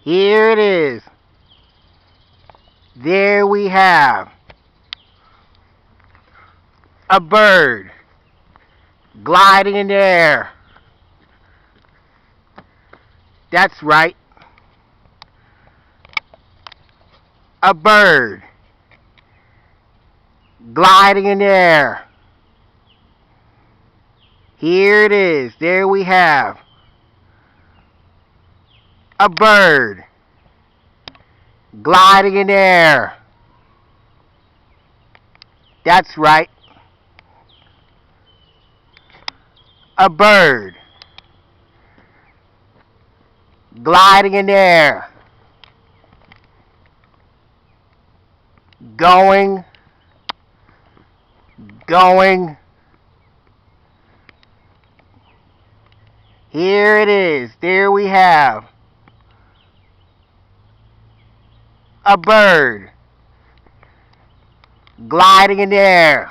Here it is. There we have a bird gliding in the air. That's right. A bird gliding in the air. Here it is. There we have a bird gliding in the air. That's right. A bird gliding in the air. Going. Here it is. There we have a bird gliding in the air.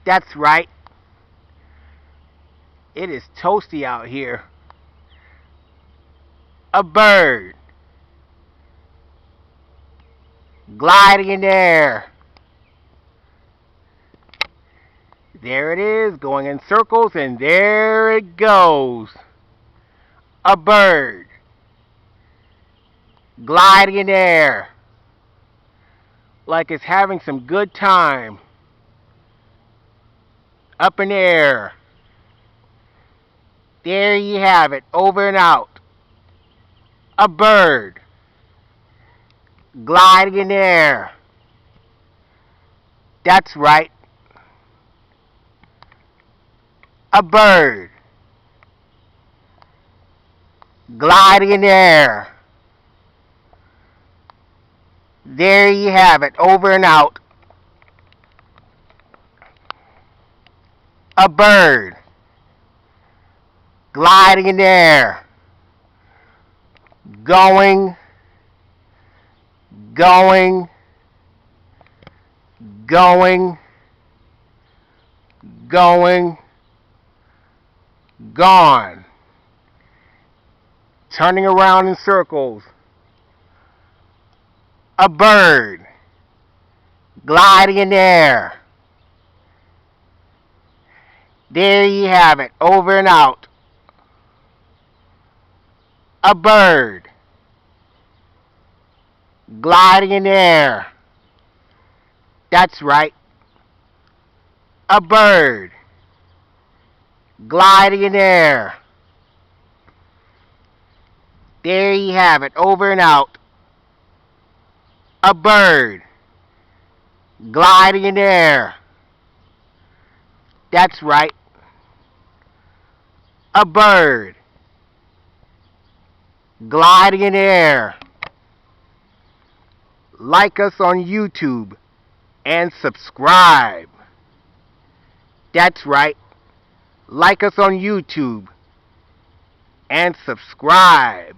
That's right. It is toasty out here. A bird gliding in the air. There it is, going in circles, and there it goes. A bird gliding in the air like it's having some good time. Up in the air. There you have it, over and out. A bird gliding in the air. That's right. A bird gliding in the air. There you have it, over and out. A bird gliding in the air. Going. Gone. Turning around in circles. A bird gliding in the air. There you have it, over and out. A bird gliding in the air. That's right. A bird gliding in the air. There you have it, over and out. A bird gliding in the air. That's right. A bird gliding in the air. Like us on YouTube and subscribe. That's right. Like us on YouTube and subscribe.